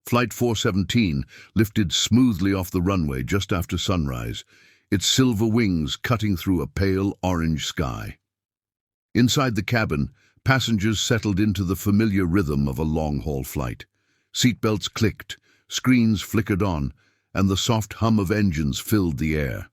Flight 417 lifted smoothly off the runway just after sunrise, its silver wings cutting through a pale orange sky. Inside the cabin, passengers settled into the familiar rhythm of a long-haul flight. Seatbelts clicked, screens flickered on, and the soft hum of engines filled the air.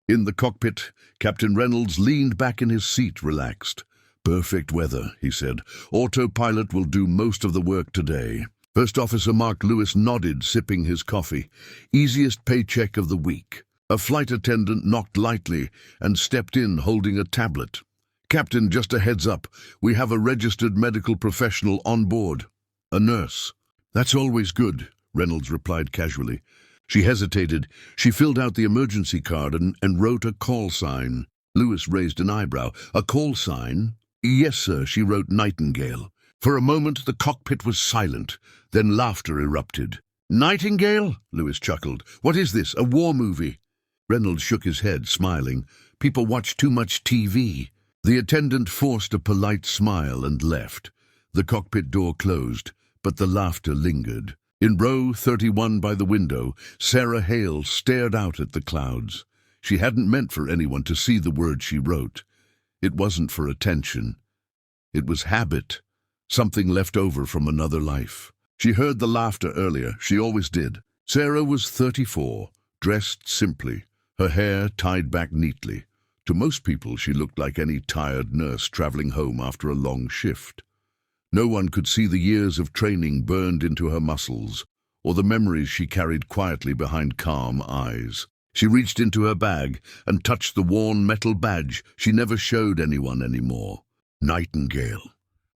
In the cockpit, Captain Reynolds leaned back in his seat, relaxed. "Perfect weather," he said. "Autopilot will do most of the work today." First Officer Mark Lewis nodded, sipping his coffee. Easiest paycheck of the week. A flight attendant knocked lightly and stepped in holding a tablet. "Captain, just a heads up. We have a registered medical professional on board. A nurse." "That's always good," Reynolds replied casually. She hesitated. She filled out the emergency card and wrote a call sign. Lewis raised an eyebrow. "A call sign?" "Yes, sir," she wrote Nightingale. For a moment the cockpit was silent, then laughter erupted. "Nightingale?" Lewis chuckled. "What is this, a war movie?" Reynolds shook his head, smiling. "People watch too much TV." The attendant forced a polite smile and left. The cockpit door closed, but the laughter lingered. In row 31 by the window, Sarah Hale stared out at the clouds. She hadn't meant for anyone to see the words she wrote. It wasn't for attention. It was habit, something left over from another life. She heard the laughter earlier. She always did. Sarah was 34, dressed simply, her hair tied back neatly. To most people, she looked like any tired nurse traveling home after a long shift. No one could see the years of training burned into her muscles, or the memories she carried quietly behind calm eyes. She reached into her bag and touched the worn metal badge she never showed anyone anymore. Nightingale.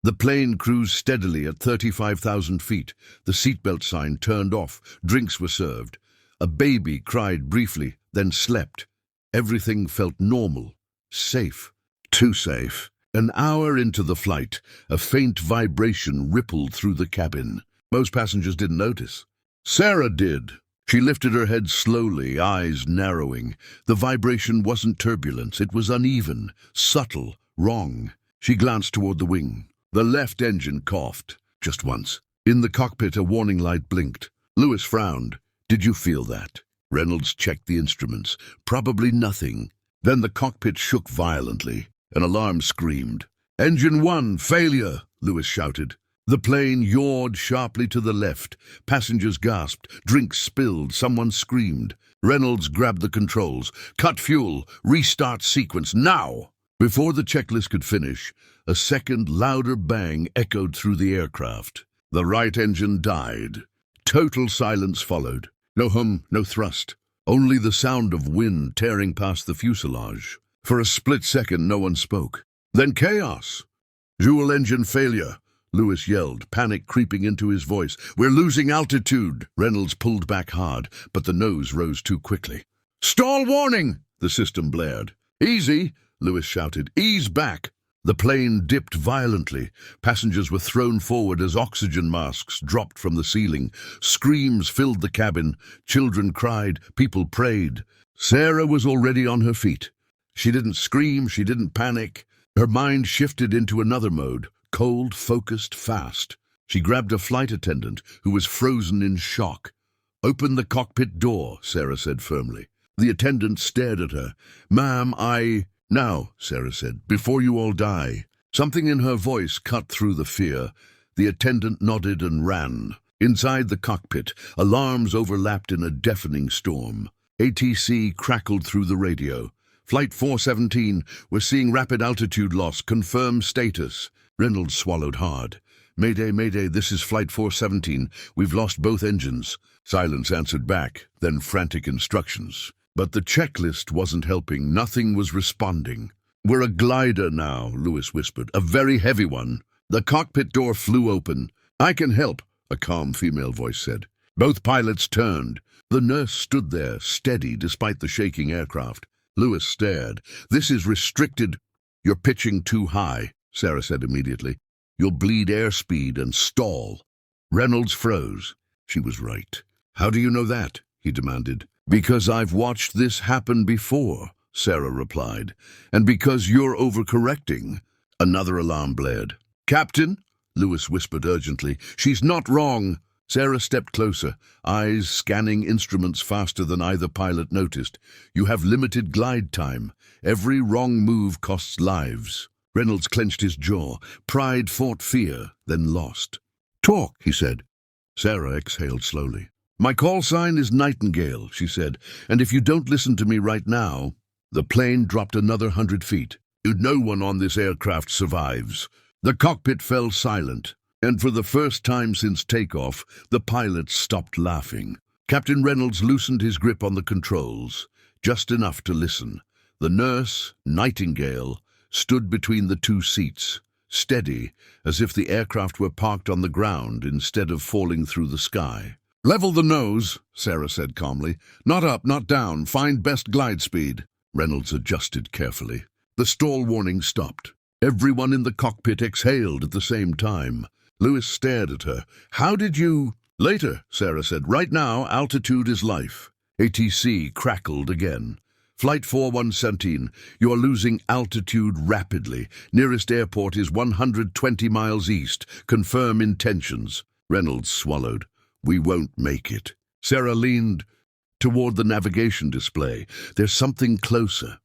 The plane cruised steadily at 35,000 feet. The seatbelt sign turned off. Drinks were served. A baby cried briefly, then slept. Everything felt normal, safe, too safe. An hour into the flight, a faint vibration rippled through the cabin. Most passengers didn't notice. Sarah did. She lifted her head slowly, eyes narrowing. The vibration wasn't turbulence. It was uneven, subtle, wrong. She glanced toward the wing. The left engine coughed, just once. In the cockpit, a warning light blinked. Lewis frowned. "Did you feel that?" Reynolds checked the instruments. "Probably nothing." Then the cockpit shook violently. An alarm screamed. "Engine 1, failure!" Lewis shouted. The plane yawed sharply to the left. Passengers gasped. Drinks spilled. Someone screamed. Reynolds grabbed the controls. "Cut fuel. Restart sequence. Now!" Before the checklist could finish, a second, louder bang echoed through the aircraft. The right engine died. Total silence followed. No hum, no thrust. Only the sound of wind tearing past the fuselage. For a split second, no one spoke. Then chaos. "Dual engine failure," Lewis yelled, panic creeping into his voice. "We're losing altitude." Reynolds pulled back hard, but the nose rose too quickly. "Stall warning!" the system blared. "Easy!" Lewis shouted. "Ease back!" The plane dipped violently. Passengers were thrown forward as oxygen masks dropped from the ceiling. Screams filled the cabin. Children cried. People prayed. Sarah was already on her feet. She didn't scream. She didn't panic. Her mind shifted into another mode, cold, focused, fast. She grabbed a flight attendant who was frozen in shock. "Open the cockpit door," Sarah said firmly. The attendant stared at her. "Ma'am, "Now," Sarah said, "before you all die." Something in her voice cut through the fear. The attendant nodded and ran. Inside the cockpit, alarms overlapped in a deafening storm. ATC crackled through the radio. "Flight 417, we're seeing rapid altitude loss. Confirm status." Reynolds swallowed hard. "Mayday, mayday, this is Flight 417. We've lost both engines." Silence answered back, then frantic instructions. But the checklist wasn't helping. Nothing was responding. "We're a glider now," Lewis whispered. "A very heavy one." The cockpit door flew open. "I can help," a calm female voice said. Both pilots turned. The nurse stood there, steady despite the shaking aircraft. Lewis stared. "This is restricted." "You're pitching too high," Sarah said immediately. "You'll bleed airspeed and stall." Reynolds froze. She was right. "How do you know that?" he demanded. "Because I've watched this happen before," Sarah replied. "And because you're overcorrecting." Another alarm blared. "Captain," Lewis whispered urgently, "she's not wrong." Sarah stepped closer, eyes scanning instruments faster than either pilot noticed. "You have limited glide time. Every wrong move costs lives." Reynolds clenched his jaw. Pride fought fear, then lost. "Talk," he said. Sarah exhaled slowly. "My call sign is Nightingale," she said, "and if you don't listen to me right now—" The plane dropped another 100 feet. "No one on this aircraft survives." The cockpit fell silent, and for the first time since takeoff, the pilots stopped laughing. Captain Reynolds loosened his grip on the controls, just enough to listen. The nurse, Nightingale, stood between the two seats, steady, as if the aircraft were parked on the ground instead of falling through the sky. "Level the nose," Sarah said calmly. "Not up, not down. Find best glide speed." Reynolds adjusted carefully. The stall warning stopped. Everyone in the cockpit exhaled at the same time. Lewis stared at her. "How did you—" "Later," Sarah said. "Right now, altitude is life." ATC crackled again. "Flight 4117, you are losing altitude rapidly. Nearest airport is 120 miles east. Confirm intentions." Reynolds swallowed. "We won't make it." Sarah leaned toward the navigation display. "There's something closer."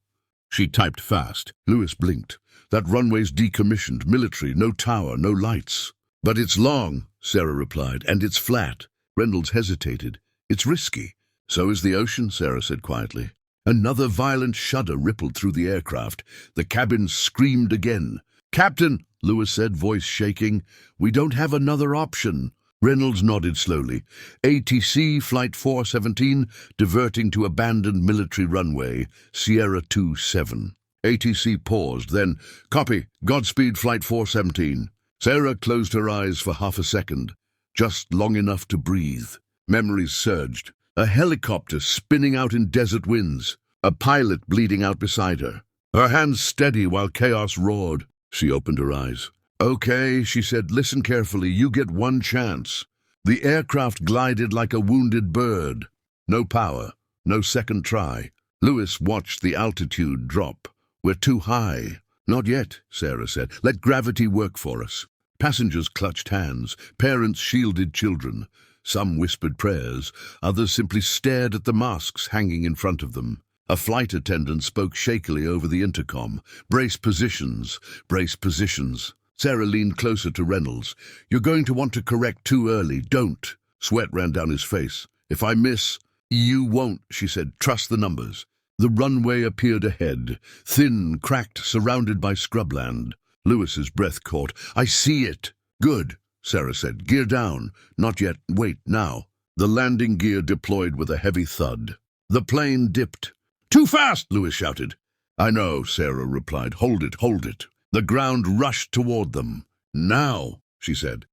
She typed fast. Lewis blinked. "That runway's decommissioned, military, no tower, no lights." "But it's long," Sarah replied, "and it's flat." Reynolds hesitated. "It's risky." "So is the ocean," Sarah said quietly. Another violent shudder rippled through the aircraft. The cabin screamed again. "Captain," Lewis said, voice shaking, "we don't have another option." Reynolds nodded slowly. "ATC, Flight 417, diverting to abandoned military runway, Sierra 27. ATC paused, then, "Copy, Godspeed, Flight 417. Sarah closed her eyes for half a second, just long enough to breathe. Memories surged. A helicopter spinning out in desert winds. A pilot bleeding out beside her. Her hands steady while chaos roared. She opened her eyes. "Okay," she said, "listen carefully. You get one chance." The aircraft glided like a wounded bird. No power, no second try. Lewis watched the altitude drop. "We're too high." "Not yet," Sarah said. "Let gravity work for us." Passengers clutched hands. Parents shielded children. Some whispered prayers. Others simply stared at the masks hanging in front of them. A flight attendant spoke shakily over the intercom. "Brace positions. Brace positions." Sarah leaned closer to Reynolds. "You're going to want to correct too early. Don't." Sweat ran down his face. "If I miss—" "You won't," she said. "Trust the numbers." The runway appeared ahead, thin, cracked, surrounded by scrubland. Lewis's breath caught. "I see it." "Good," Sarah said. "Gear down." "Not yet. Wait, now." The landing gear deployed with a heavy thud. The plane dipped. "Too fast!" Lewis shouted. "I know," Sarah replied. "Hold it, hold it." The ground rushed toward them. "Now," she said.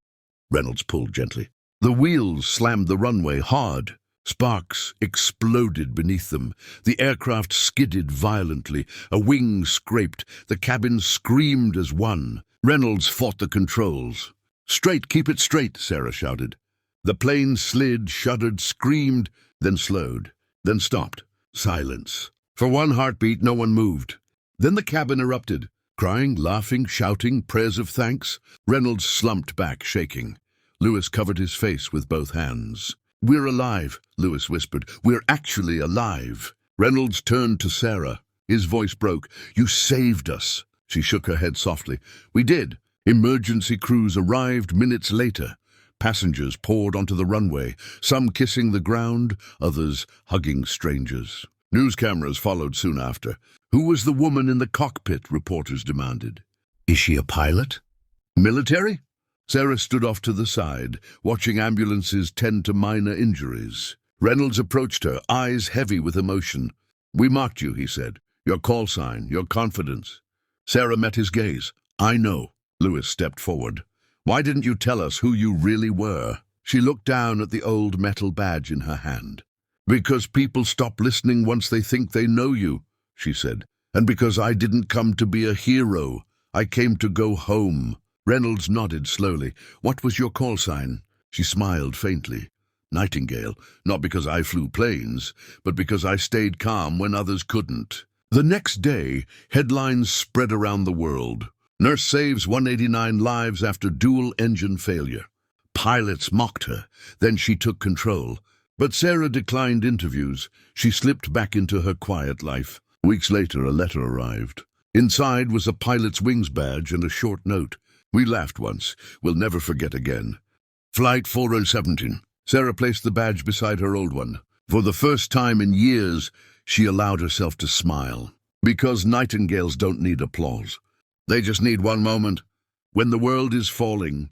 Reynolds pulled gently. The wheels slammed the runway hard. Sparks exploded beneath them. The aircraft skidded violently. A wing scraped. The cabin screamed as one. Reynolds fought the controls. "Straight, keep it straight," Sarah shouted. The plane slid, shuddered, screamed, then slowed, then stopped. Silence. For one heartbeat, no one moved. Then the cabin erupted. Crying, laughing, shouting, prayers of thanks. Reynolds slumped back, shaking. Lewis covered his face with both hands. "We're alive," Lewis whispered. "We're actually alive." Reynolds turned to Sarah. His voice broke. "You saved us." She shook her head softly. "We did." Emergency crews arrived minutes later. Passengers poured onto the runway, some kissing the ground, others hugging strangers. News cameras followed soon after. "Who was the woman in the cockpit?" reporters demanded. "Is she a pilot?" "Military?" Sarah stood off to the side, watching ambulances tend to minor injuries. Reynolds approached her, eyes heavy with emotion. "We mocked you," he said. "Your call sign, your confidence." Sarah met his gaze. "I know." Lewis stepped forward. "Why didn't you tell us who you really were?" She looked down at the old metal badge in her hand. "Because people stop listening once they think they know you," she said. "And because I didn't come to be a hero. I came to go home." Reynolds nodded slowly. "What was your call sign?" She smiled faintly. "Nightingale, not because I flew planes, but because I stayed calm when others couldn't." The next day, headlines spread around the world. "Nurse saves 189 lives after dual-engine failure." Pilots mocked her. Then she took control. But Sarah declined interviews. She slipped back into her quiet life. Weeks later, a letter arrived. Inside was a pilot's wings badge and a short note. "We laughed once. We'll never forget again. Flight 4017. Sarah placed the badge beside her old one. For the first time in years, she allowed herself to smile. Because Nightingales don't need applause. They just need one moment. When the world is falling,